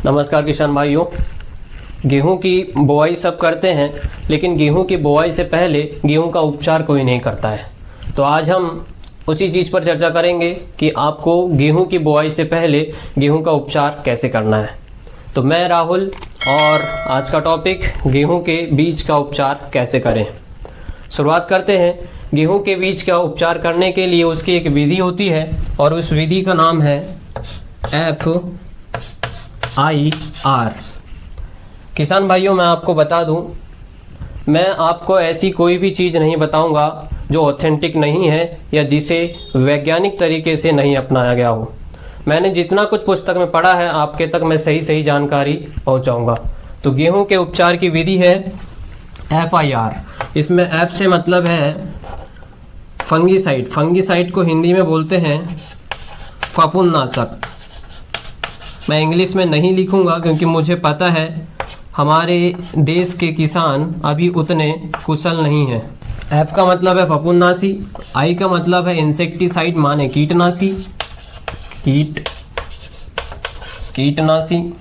नमस्कार किसान भाइयों। गेहूं की बुआई सब करते हैं, लेकिन गेहूं की बुआई से पहले गेहूं का उपचार कोई नहीं करता है। तो आज हम उसी चीज़ पर चर्चा करेंगे कि आपको गेहूं की बुआई से पहले गेहूं का उपचार कैसे करना है। तो मैं राहुल और आज का टॉपिक गेहूं के बीज का उपचार कैसे करें। शुरुआत करते हैं। गेहूं के बीज का उपचार करने के लिए उसकी एक विधि होती है और उस विधि का नाम है FIR। किसान भाइयों, मैं आपको बता दूं, मैं आपको ऐसी कोई भी चीज़ नहीं बताऊंगा जो ऑथेंटिक नहीं है या जिसे वैज्ञानिक तरीके से नहीं अपनाया गया हो। मैंने जितना कुछ पुस्तक में पढ़ा है आपके तक मैं सही जानकारी पहुंचाऊंगा। तो गेहूं के उपचार की विधि है FIR। इसमें F से मतलब है फंगीसाइड। फंगीसाइड को हिंदी में बोलते हैं फफूंदनाशक। मैं इंग्लिश में नहीं लिखूंगा क्योंकि मुझे पता है हमारे देश के किसान अभी उतने कुशल नहीं हैं। F का मतलब है फफूंदनाशी, I का मतलब है इंसेक्टिसाइड माने कीटनाशी, कीटनाशी,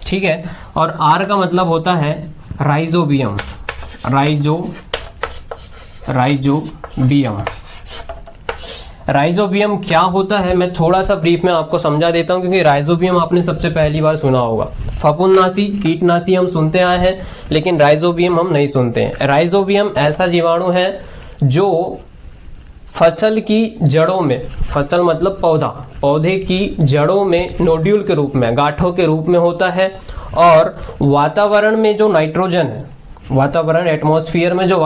ठीक है। और R का मतलब होता है राइजोबियम, राइजोबियम क्या होता है मैं थोड़ा सा ब्रीफ में आपको समझा देता हूं, क्योंकि राइजोबियम आपने सबसे पहली बार सुना होगा। फफूंदनाशी, कीटनाशी हम सुनते आए हैं, लेकिन राइजोबियम हम नहीं सुनते हैं। राइजोबियम ऐसा जीवाणु है जो फसल की जड़ों में, फसल मतलब पौधे की जड़ों में नोड्यूल के रूप में, गांठों के रूप में होता है और वातावरण में जो नाइट्रोजन है, वातावरण एटमॉस्फेयर में जो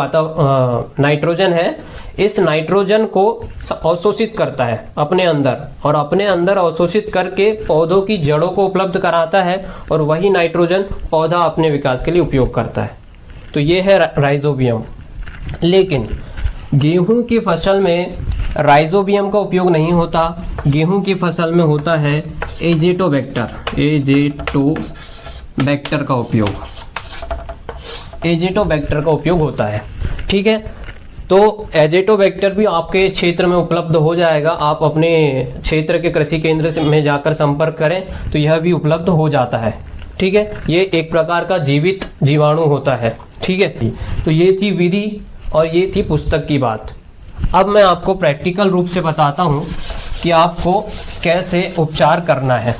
नाइट्रोजन है, इस नाइट्रोजन को अवशोषित करता है अपने अंदर, और अपने अंदर अवशोषित करके पौधों की जड़ों को उपलब्ध कराता है और वही नाइट्रोजन पौधा अपने विकास के लिए उपयोग करता है। तो ये है राइजोबियम। लेकिन गेहूं की फसल में राइजोबियम का उपयोग नहीं होता। गेहूं की फसल में होता है एजेटोबैक्टर का उपयोग होता है, ठीक है। तो एजेटोबैक्टर भी आपके क्षेत्र में उपलब्ध हो जाएगा। आप अपने क्षेत्र के कृषि केंद्र में जाकर संपर्क करें तो यह भी उपलब्ध हो जाता है, ठीक है। ये एक प्रकार का जीवित जीवाणु होता है, ठीक है। तो ये थी विधि और ये थी पुस्तक की बात। अब मैं आपको प्रैक्टिकल रूप से बताता हूँ कि आपको कैसे उपचार करना है।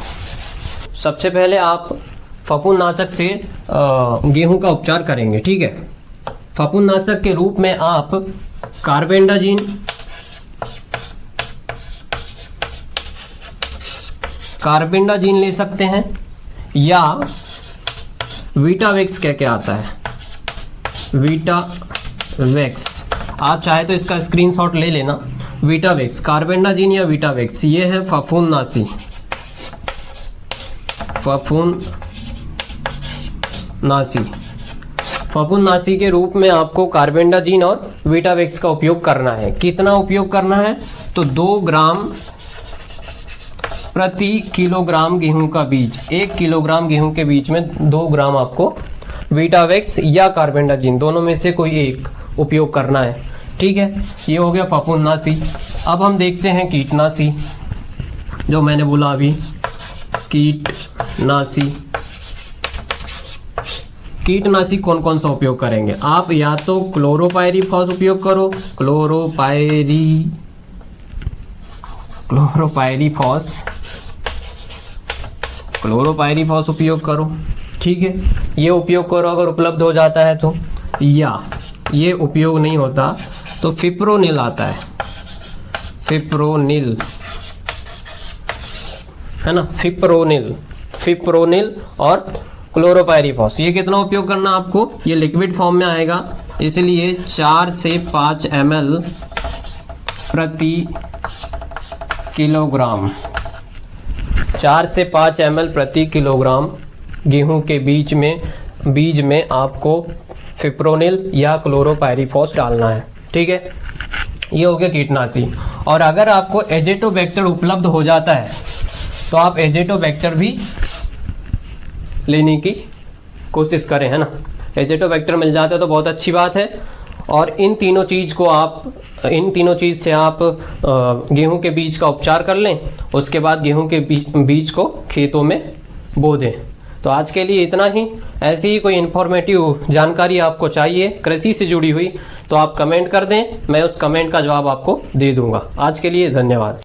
सबसे पहले आप फफूंदनाशक से गेहूं का उपचार करेंगे, ठीक है। फफूंदनाशक के रूप में आप कार्बेंडाजिन ले सकते हैं या वीटावेक्स कह के आता है, वीटावेक्स। आप चाहे तो इसका स्क्रीनशॉट ले लेना। वीटावेक्स, कार्बेंडाजिन या वीटावेक्स, ये है फफूंदनाशी के रूप में आपको कार्बेंडाजिन और वीटावेक्स का उपयोग करना है। कितना उपयोग करना है? तो 2 ग्राम प्रति किलोग्राम गेहूं का बीज, 1 किलोग्राम गेहूं के बीज में 2 ग्राम आपको वीटावेक्स या कार्बेंडाजिन, दोनों में से कोई एक उपयोग करना है, ठीक है। ये हो गया फफूंदनाशी। अब हम देखते हैं कीटनाशी, जो मैंने बोला अभी, कीटनाशी कौन कौन सा उपयोग करेंगे आप? या तो क्लोरोपाइरीफॉस उपयोग करो, क्लोरोपाइरीफॉस उपयोग करो, ठीक है। ये उपयोग करो अगर उपलब्ध हो जाता है तो, या ये उपयोग नहीं होता तो फिप्रोनिल आता है, फिप्रोनिल है ना, फिप्रोनिल और क्लोरोपाइरीफॉस। ये कितना उपयोग करना आपको? ये लिक्विड फॉर्म में आएगा, इसलिए 4 से 5 ml प्रति किलोग्राम, 4 से 5 ml प्रति किलोग्राम गेहूं के बीज में आपको फिप्रोनिल या क्लोरोपाइरीफॉस डालना है, ठीक है। ये हो गया कीटनाशी। और अगर आपको एजेटोबैक्टर उपलब्ध हो जाता है तो आप एजेटोबैक्टर भी लेने की कोशिश करें, है ना। एजेटोबैक्टर मिल जाता है तो बहुत अच्छी बात है। और इन तीनों चीज़ से आप गेहूं के बीज का उपचार कर लें। उसके बाद गेहूं के बीज को खेतों में बो दें। तो आज के लिए इतना ही। ऐसी ही कोई इन्फॉर्मेटिव जानकारी आपको चाहिए कृषि से जुड़ी हुई तो आप कमेंट कर दें, मैं उस कमेंट का जवाब आपको दे दूंगा। आज के लिए धन्यवाद।